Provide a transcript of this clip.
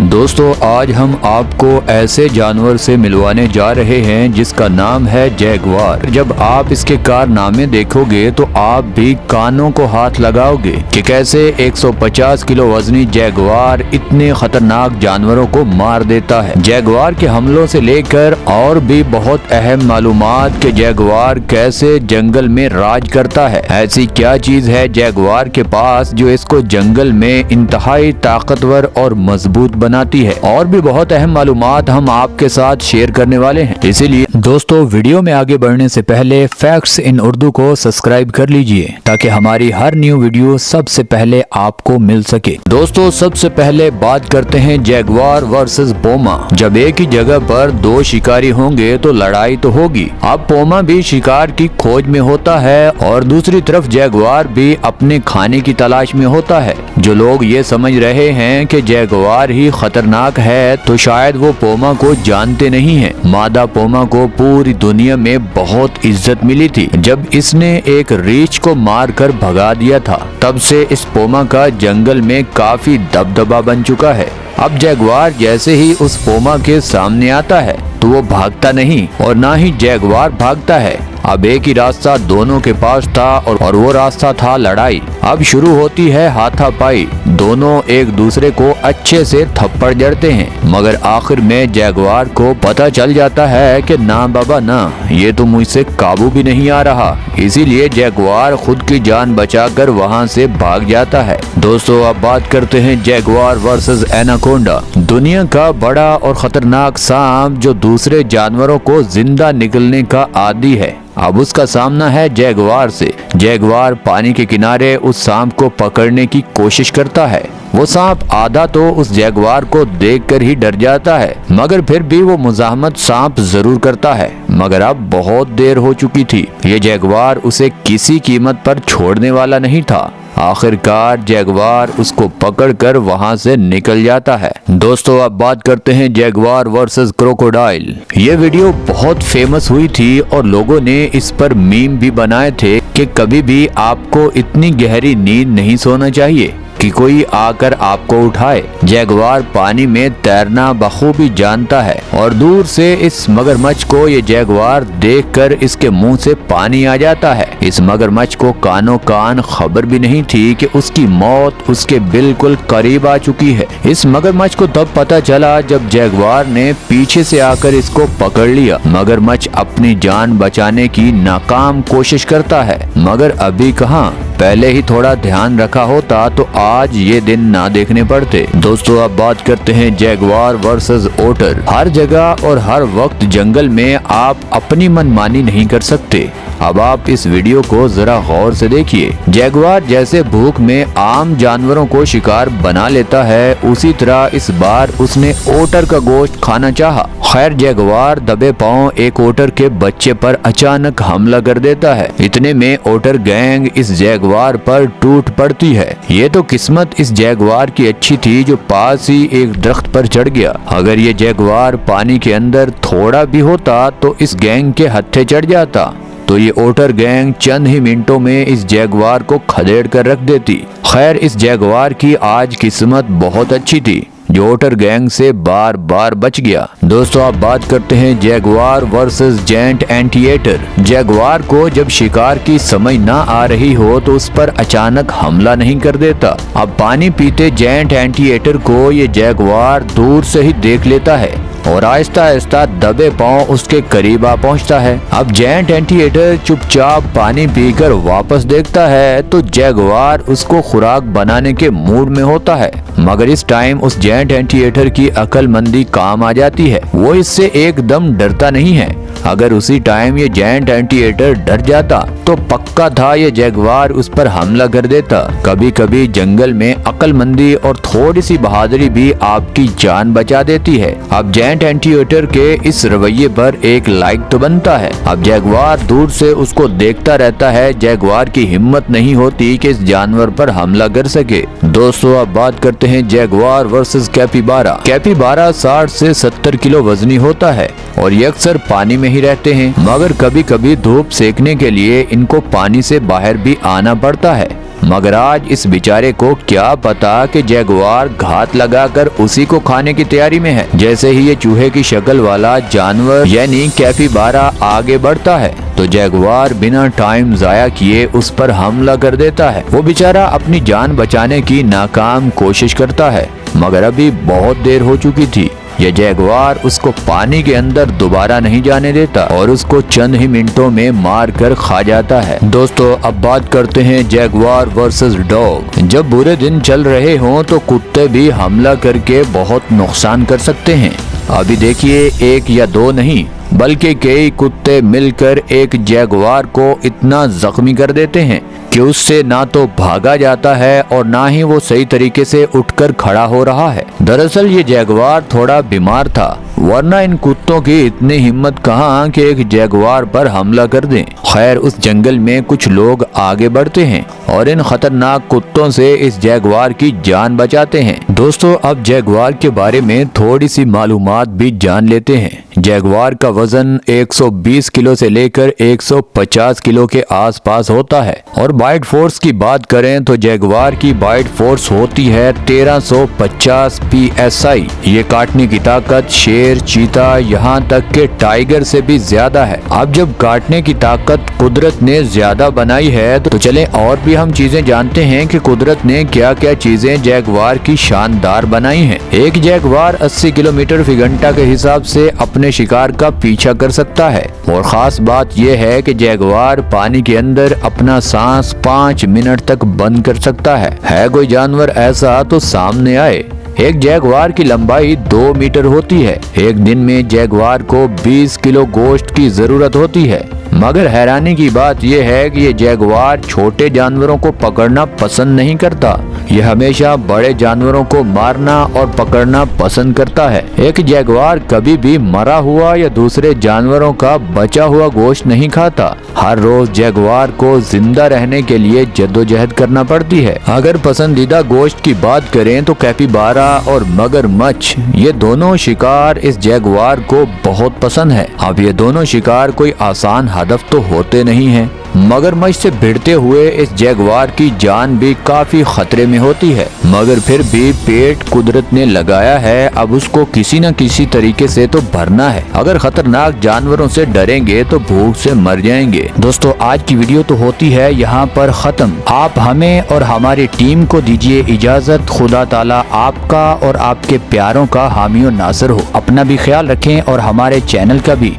दोस्तों आज हम आपको ऐसे जानवर से मिलवाने जा रहे हैं जिसका नाम है जैगुआर। जब आप इसके कारनामे देखोगे तो आप भी कानों को हाथ लगाओगे कि कैसे 150 किलो वजनी जैगुआर इतने खतरनाक जानवरों को मार देता है। जैगुआर के हमलों से लेकर और भी बहुत अहम मालूमात कि जैगुआर कैसे जंगल में राज करता है। ऐसी क्या चीज है जैगुआर के पास जो इसको जंगल में इंतहाई ताकतवर और मजबूत बनाती है। और भी बहुत अहम मालूमात हम आपके साथ शेयर करने वाले हैं। इसीलिए दोस्तों वीडियो में आगे बढ़ने से पहले फैक्ट्स इन उर्दू को सब्सक्राइब कर लीजिए ताकि हमारी हर न्यू वीडियो सबसे पहले आपको मिल सके। दोस्तों सबसे पहले बात करते हैं जैगुआर वर्सेस पोमा। जब एक ही जगह पर दो शिकारी होंगे तो लड़ाई तो होगी। अब पोमा भी शिकार की खोज में होता है और दूसरी तरफ जैगुआर भी अपने खाने की तलाश में होता है। जो लोग ये समझ रहे हैं कि जैगुआर ही खतरनाक है तो शायद वो पोमा को जानते नहीं हैं। मादा पोमा को पूरी दुनिया में बहुत इज्जत मिली थी जब इसने एक रीछ को मार कर भगा दिया था। तब से इस पोमा का जंगल में काफी दबदबा बन चुका है। अब जैगुआर जैसे ही उस पोमा के सामने आता है तो वो भागता नहीं और ना ही जैगुआर भागता है। अब एक ही रास्ता दोनों के पास था और वो रास्ता था लड़ाई। अब शुरू होती है हाथापाई। दोनों एक दूसरे को अच्छे से थप्पड़ जड़ते हैं मगर आखिर में जैगुआर को पता चल जाता है कि ना बाबा ना, ये तो मुझसे काबू भी नहीं आ रहा। इसीलिए जैगुआर खुद की जान बचाकर वहां से भाग जाता है। दोस्तों अब बात करते हैं जैगुआर वर्सेस एनाकोंडा। दुनिया का बड़ा और खतरनाक सांप जो दूसरे जानवरों को जिंदा निकलने का आदी है। अब उसका सामना है जैगुआर से। जैगुआर पानी के किनारे उस सांप को पकड़ने की कोशिश करता है। वो सांप आधा तो उस जैगुआर को देखकर ही डर जाता है मगर फिर भी वो मुजाहमत सांप जरूर करता है। मगर अब बहुत देर हो चुकी थी। ये जैगुआर उसे किसी कीमत पर छोड़ने वाला नहीं था। आखिरकार जैगुआर उसको पकड़कर वहां से निकल जाता है। दोस्तों अब बात करते हैं जैगुआर वर्सेस क्रोकोडाइल। ये वीडियो बहुत फेमस हुई थी और लोगों ने इस पर मीम भी बनाए थे कि कभी भी आपको इतनी गहरी नींद नहीं सोना चाहिए कि कोई आकर आपको उठाए। जैगुआर पानी में तैरना बखूबी जानता है और दूर से इस मगरमच्छ को ये जैगुआर देखकर इसके मुंह से पानी आ जाता है। इस मगरमच्छ को कानों कान खबर भी नहीं थी कि उसकी मौत उसके बिल्कुल करीब आ चुकी है। इस मगरमच्छ को तब पता चला जब जैगुआर ने पीछे से आकर इसको पकड़ लिया। मगरमच्छ अपनी जान बचाने की नाकाम कोशिश करता है मगर अभी कहाँ, पहले ही थोड़ा ध्यान रखा होता तो आज ये दिन ना देखने पड़ते। दोस्तों अब बात करते हैं जैगुआर वर्सेस ओटर। हर जगह और हर वक्त जंगल में आप अपनी मनमानी नहीं कर सकते। अब आप इस वीडियो को जरा गौर से देखिए। जैगुआर जैसे भूख में आम जानवरों को शिकार बना लेता है उसी तरह इस बार उसने ओटर का गोश्त खाना चाहा। खैर जैगुआर दबे पांव एक ओटर के बच्चे पर अचानक हमला कर देता है। इतने में ओटर गैंग इस जैगुआर पर टूट पड़ती है। ये तो किस्मत इस जैगुआर की अच्छी थी जो पास ही एक दरख्त पर चढ़ गया। अगर ये जैगुआर पानी के अंदर थोड़ा भी होता तो इस गैंग के हत्थे चढ़ जाता तो ये ओटर गैंग चंद ही मिनटों में इस जैगुआर को खदेड़ कर रख देती। खैर इस जैगुआर की आज किस्मत बहुत अच्छी थी जो ओटर गैंग से बार बार बच गया। दोस्तों आप बात करते हैं जैगुआर वर्सेस जायंट एंटीएटर। जैगुआर को जब शिकार की समझ ना आ रही हो तो उस पर अचानक हमला नहीं कर देता। अब पानी पीते जायंट एंटीएटर को ये जैगुआर दूर से ही देख लेता है और आहिस्ता आहिस्ता दबे पांव उसके करीब आ पहुंचता है। अब जायंट एंटीएटर चुपचाप पानी पीकर वापस देखता है तो जैगुआर उसको खुराक बनाने के मूड में होता है मगर इस टाइम उस जायंट एंटीएटर की अक्लमंदी काम आ जाती है। वो इससे एकदम डरता नहीं है। अगर उसी टाइम ये जायंट एंटीएटर डर जाता तो पक्का था ये जैगुआर उस पर हमला कर देता। कभी कभी जंगल में अक्लमंदी और थोड़ी सी बहादुरी भी आपकी जान बचा देती है। अब जायंट एंटीएटर के इस रवैये पर एक लाइक तो बनता है। अब जैगुआर दूर से उसको देखता रहता है। जैगुआर की हिम्मत नहीं होती कि इस जानवर पर हमला कर सके। दोस्तों अब बात करते हैं जैगुआर वर्सेस कैपिबारा। कैपिबारा 60 से 70 किलो वजनी होता है और ये अक्सर पानी में ही रहते हैं मगर कभी कभी धूप सेकने के लिए इनको पानी से बाहर भी आना पड़ता है। मगर आज इस बेचारे को क्या पता कि जैगुआर घात लगाकर उसी को खाने की तैयारी में है। जैसे ही ये चूहे की शक्ल वाला जानवर यानी कैपिबारा आगे बढ़ता है तो जैगुआर बिना टाइम जाया किए उस पर हमला कर देता है। वो बेचारा अपनी जान बचाने की नाकाम कोशिश करता है मगर अभी बहुत देर हो चुकी थी। यह जैगुआर उसको पानी के अंदर दोबारा नहीं जाने देता और उसको चंद ही मिनटों में मार कर खा जाता है। दोस्तों अब बात करते हैं जैगुआर वर्सेस डॉग। जब बुरे दिन चल रहे हों तो कुत्ते भी हमला करके बहुत नुकसान कर सकते हैं। अभी देखिए एक या दो नहीं बल्कि कई कुत्ते मिलकर एक जैगुआर को इतना जख्मी कर देते हैं कि उससे ना तो भागा जाता है और ना ही वो सही तरीके से उठकर खड़ा हो रहा है। दरअसल ये जैगुआर थोड़ा बीमार था, वरना इन कुत्तों की इतनी हिम्मत कहाँ कि एक जैगुआर पर हमला कर दें। खैर उस जंगल में कुछ लोग आगे बढ़ते हैं और इन खतरनाक कुत्तों से इस जैगुआर की जान बचाते हैं। दोस्तों अब जैगुआर के बारे में थोड़ी सी मालूमात भी जान लेते हैं। जैगुआर का वजन 120 किलो से लेकर 150 किलो के आसपास होता है और बाइट फोर्स की बात करें तो जैगुआर की बाइट फोर्स होती है 1350 PSI। ये काटने की ताकत शेर, चीता, यहाँ तक के टाइगर से भी ज्यादा है। अब जब काटने की ताकत कुदरत ने ज्यादा बनाई है तो चलें और भी हम चीजें जानते हैं कि कुदरत ने क्या क्या चीजें जैगुआर की शानदार बनाई हैं। एक जैगुआर 80 किलोमीटर फी घंटा के हिसाब से अपने शिकार का पीछा कर सकता है और खास बात यह है कि जैगुआर पानी के अंदर अपना सांस 5 मिनट तक बंद कर सकता है कोई जानवर ऐसा तो सामने आए। एक जैगुआर की लंबाई 2 मीटर होती है। एक दिन में जैगुआर को 20 किलो गोश्त की जरूरत होती है। मगर हैरानी की बात यह है कि ये जैगुआर छोटे जानवरों को पकड़ना पसंद नहीं करता। यह हमेशा बड़े जानवरों को मारना और पकड़ना पसंद करता है। एक जैगुआर कभी भी मरा हुआ या दूसरे जानवरों का बचा हुआ गोश्त नहीं खाता। हर रोज जैगुआर को जिंदा रहने के लिए जद्दोजहद करना पड़ती है। अगर पसंदीदा गोश्त की बात करें तो कैपिबारा और मगरमच्छ ये दोनों शिकार इस जैगुआर को बहुत पसंद है। अब ये दोनों शिकार कोई आसान हदफ तो होते नहीं हैं। मगरमच्छ से भिड़ते हुए इस जैगुआर की जान भी काफी खतरे में होती है मगर फिर भी पेट कुदरत ने लगाया है, अब उसको किसी न किसी तरीके से तो भरना है। अगर खतरनाक जानवरों से डरेंगे तो भूख से मर जाएंगे। दोस्तों आज की वीडियो तो होती है यहाँ पर खत्म। आप हमें और हमारी टीम को दीजिए इजाजत। खुदा ताला आपका और आपके प्यारों का हामी और नासर हो। अपना भी ख्याल रखें और हमारे चैनल का भी।